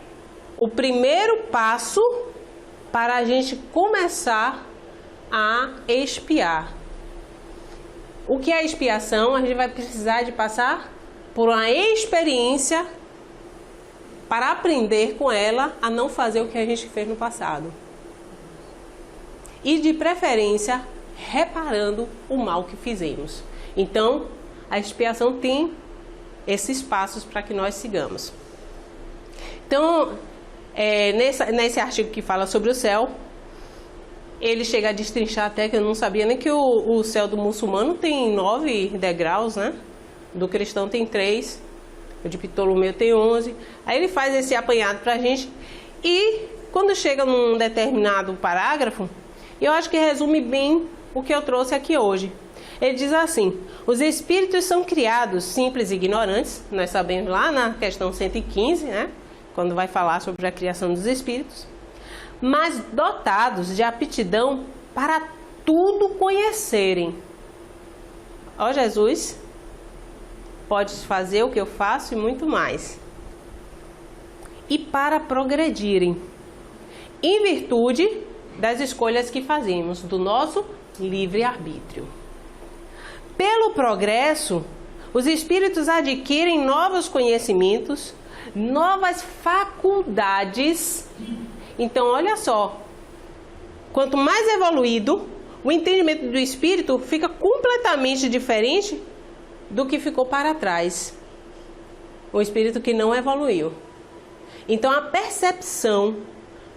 o primeiro passo para a gente começar a expiar. O que é expiação? A gente vai precisar de passar por uma experiência para aprender com ela a não fazer o que a gente fez no passado. E de preferência, reparando o mal que fizemos. Então, a expiação tem esses passos para que nós sigamos. Então, nesse artigo que fala sobre o céu, ele chega a destrinchar até que eu não sabia nem que o céu do muçulmano tem 9 degraus, né? Do cristão tem 3, o de Ptolomeu tem 11. Aí ele faz esse apanhado para a gente e quando chega num determinado parágrafo, eu acho que resume bem o que eu trouxe aqui hoje. Ele diz assim: os espíritos são criados simples e ignorantes, nós sabemos lá na questão 115, né? Quando vai falar sobre a criação dos espíritos, mas dotados de aptidão para tudo conhecerem. Ó Jesus, podes fazer o que eu faço e muito mais. E para progredirem, em virtude das escolhas que fazemos, do nosso livre-arbítrio. Pelo progresso, os espíritos adquirem novos conhecimentos, novas faculdades. Então, olha só, quanto mais evoluído, o entendimento do espírito fica completamente diferente do que ficou para trás. O espírito que não evoluiu. Então, a percepção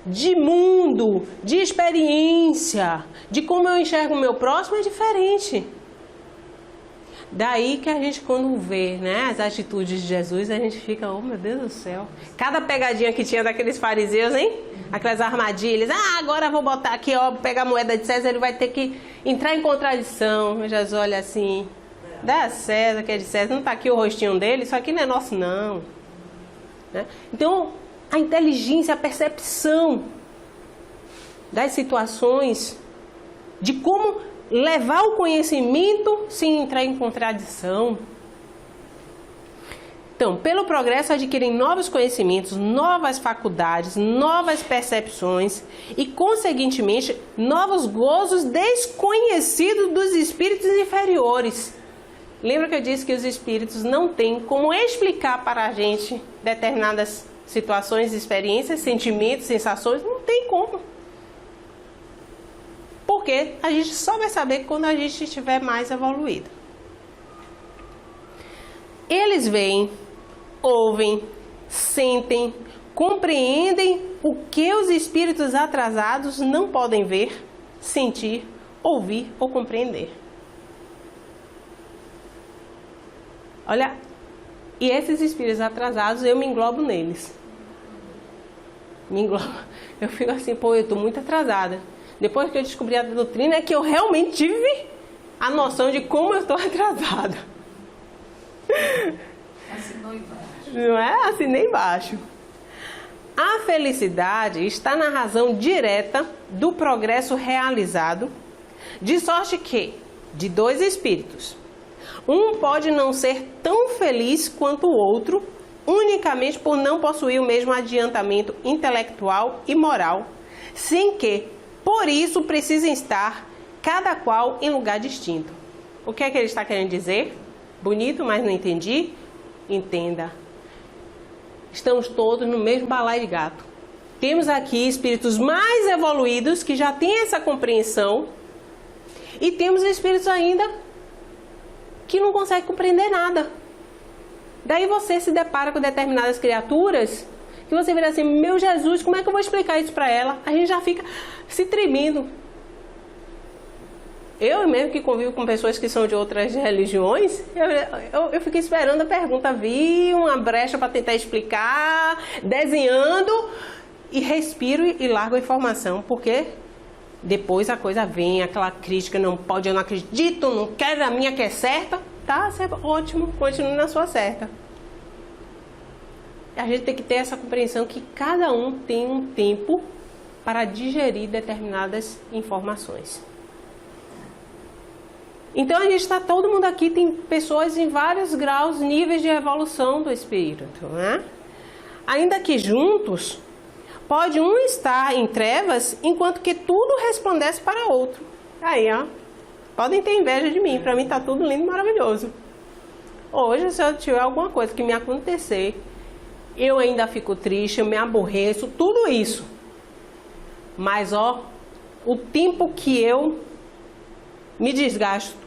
de mundo, de experiência, de como eu enxergo o meu próximo é diferente. Daí que a gente, quando vê, né, as atitudes de Jesus, a gente fica, oh meu Deus do céu. Cada pegadinha que tinha daqueles fariseus, hein? Aquelas armadilhas. Agora eu vou botar aqui, ó, pegar a moeda de César, ele vai ter que entrar em contradição. Jesus olha assim, dá a César, que é de César, não tá aqui o rostinho dele, isso aqui não é nosso não. Né? Então, a inteligência, a percepção das situações, de como levar o conhecimento sem entrar em contradição. Então, pelo progresso adquirem novos conhecimentos, novas faculdades, novas percepções e, conseguintemente, novos gozos desconhecidos dos espíritos inferiores. Lembra que eu disse que os espíritos não têm como explicar para a gente determinadas situações, experiências, sentimentos, sensações? Não tem como. Porque a gente só vai saber quando a gente estiver mais evoluído. Eles veem, ouvem, sentem, compreendem o que os espíritos atrasados não podem ver, sentir, ouvir ou compreender. Olha, e esses espíritos atrasados, eu me englobo neles. Me englobo. Eu fico assim, pô, eu estou muito atrasada. Depois que eu descobri a doutrina, é que eu realmente tive a noção de como eu estou atrasada. Assinou embaixo. Não é? Assinei embaixo. A felicidade está na razão direta do progresso realizado, de sorte que, de 2 espíritos, um pode não ser tão feliz quanto o outro, unicamente por não possuir o mesmo adiantamento intelectual e moral, sem que, por isso, precisem estar cada qual em lugar distinto. O que é que ele está querendo dizer? Bonito, mas não entendi? Entenda. Estamos todos no mesmo balaio de gato. Temos aqui espíritos mais evoluídos que já têm essa compreensão. E temos espíritos ainda que não conseguem compreender nada. Daí você se depara com determinadas criaturas que você vira assim, meu Jesus, como é que eu vou explicar isso para ela? A gente já fica se tremendo. Eu mesmo que convivo com pessoas que são de outras religiões, eu fico esperando a pergunta vir, uma brecha para tentar explicar, desenhando, e respiro e largo a informação, porque depois a coisa vem, aquela crítica, não pode, eu não acredito, não quero, a minha que é certa, tá, ótimo, continue na sua certa. A gente tem que ter essa compreensão que cada um tem um tempo para digerir determinadas informações. Então a gente está, todo mundo aqui tem pessoas em vários graus, níveis de evolução do espírito, né? Ainda que juntos, pode um estar em trevas enquanto que tudo resplandece para outro. Aí, ó, podem ter inveja de mim, para mim está tudo lindo e maravilhoso. Hoje, se eu tiver alguma coisa que me acontecer, eu ainda fico triste, eu me aborreço, tudo isso. Mas, ó, o tempo que eu me desgasto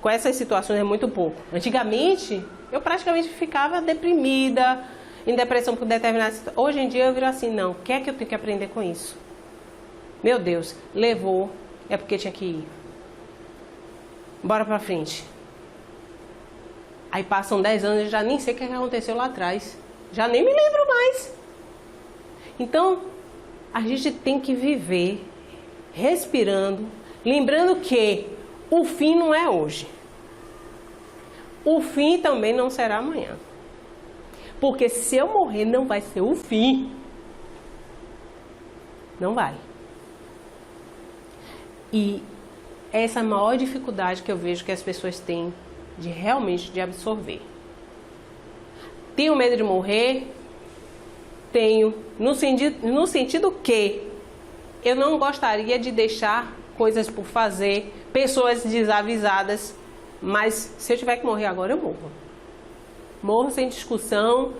com essas situações é muito pouco. Antigamente, eu praticamente ficava deprimida, em depressão por determinadas situações. Hoje em dia eu viro assim, não, o que é que eu tenho que aprender com isso? Meu Deus, levou, é porque tinha que ir. Bora pra frente. Aí passam 10 anos e já nem sei o que aconteceu lá atrás. Já nem me lembro mais. Então, a gente tem que viver respirando, lembrando que o fim não é hoje. O fim também não será amanhã. Porque se eu morrer, não vai ser o fim. Não vai. E essa é a maior dificuldade que eu vejo que as pessoas têm de realmente de absorver. Tenho medo de morrer? Tenho. No sentido que eu não gostaria de deixar coisas por fazer, pessoas desavisadas, mas se eu tiver que morrer agora, eu morro. Morro sem discussão,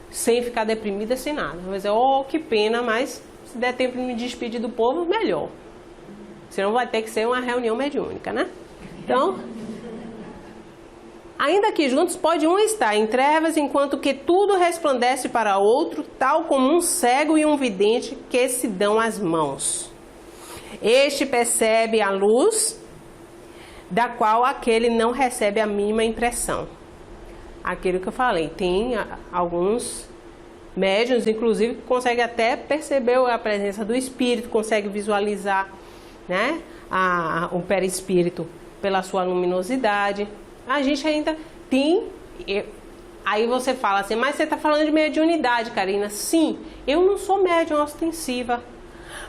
sem ficar deprimida, sem nada. Vou dizer, oh, que pena, mas se der tempo de me despedir do povo, melhor. Senão vai ter que ser uma reunião mediúnica, né? Então, ainda que juntos, pode um estar em trevas, enquanto que tudo resplandece para outro, tal como um cego e um vidente que se dão as mãos. Este percebe a luz, da qual aquele não recebe a mínima impressão. Aquilo que eu falei, tem alguns médiuns, inclusive, que conseguem até perceber a presença do espírito, conseguem visualizar, né, o perispírito pela sua luminosidade. A gente ainda tem... Aí você fala assim, mas você está falando de mediunidade, Karina. Sim, eu não sou médium ostensiva,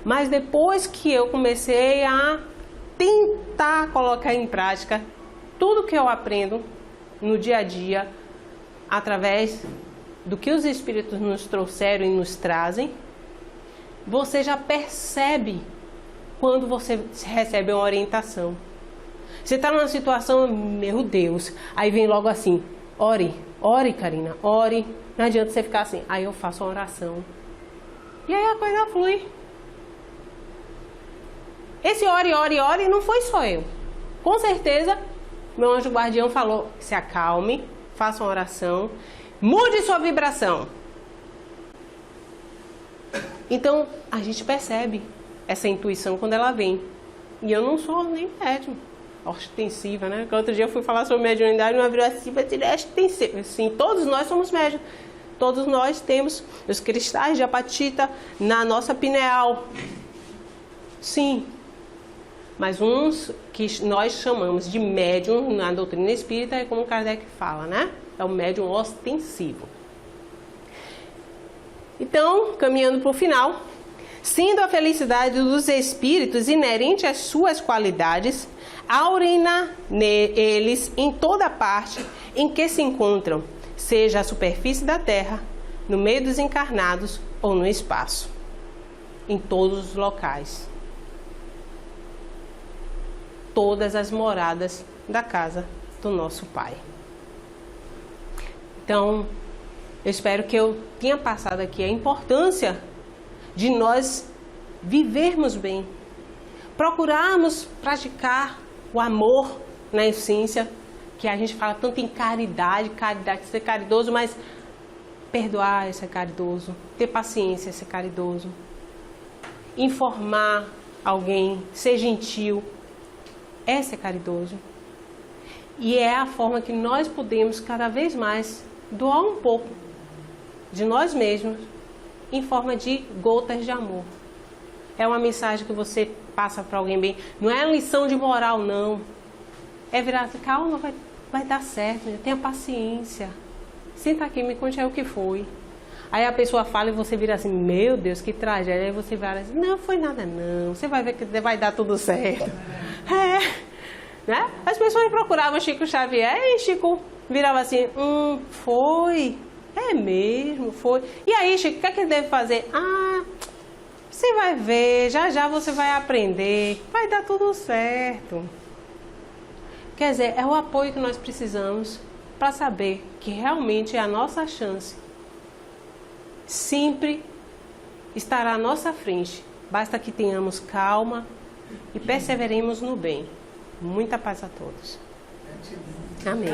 mas depois que eu comecei a tentar colocar em prática tudo que eu aprendo no dia a dia, através do que os espíritos nos trouxeram e nos trazem, você já percebe quando você recebe uma orientação. Você está numa situação, meu Deus, aí vem logo assim, ore, Karina, ore. Não adianta você ficar assim, aí eu faço uma oração. E aí a coisa flui. Esse ore não foi só eu. Com certeza, meu anjo guardião falou, se acalme, faça uma oração, mude sua vibração. Então, a gente percebe essa intuição quando ela vem. E eu não sou nem médium ostensiva, né? Porque outro dia eu fui falar sobre mediunidade, uma virou assim, ostensiva. Sim, todos nós somos médiums. Todos nós temos os cristais de apatita na nossa pineal. Sim. Mas uns que nós chamamos de médium na doutrina espírita é como Kardec fala, né? É o médium ostensivo. Então, caminhando para o final, sendo a felicidade dos espíritos inerente às suas qualidades, aurem-na eles em toda parte em que se encontram, seja a superfície da terra, no meio dos encarnados ou no espaço, em todos os locais. Todas as moradas da casa do nosso Pai. Então, eu espero que eu tenha passado aqui a importância de nós vivermos bem. Procurarmos praticar o amor na essência, que a gente fala tanto em caridade, ser caridoso, mas perdoar é ser caridoso, ter paciência é ser caridoso, informar alguém, ser gentil, é ser caridoso. E é a forma que nós podemos cada vez mais doar um pouco de nós mesmos em forma de gotas de amor. É uma mensagem que você passa para alguém bem. Não é lição de moral, não. É virar assim, calma, vai dar certo, tenha paciência. Senta aqui, me conte aí o que foi. Aí a pessoa fala e você vira assim, meu Deus, que tragédia. Aí você vai assim, não foi nada não, você vai ver que vai dar tudo certo. Né? As pessoas procuravam Chico Xavier e Chico virava assim, foi, é mesmo, foi. E aí, Chico, o que é que ele deve fazer? Você vai ver, já você vai aprender, vai dar tudo certo. Quer dizer, é o apoio que nós precisamos para saber que realmente é a nossa chance. Sempre estará à nossa frente. Basta que tenhamos calma e perseveremos no bem. Muita paz a todos. Amém.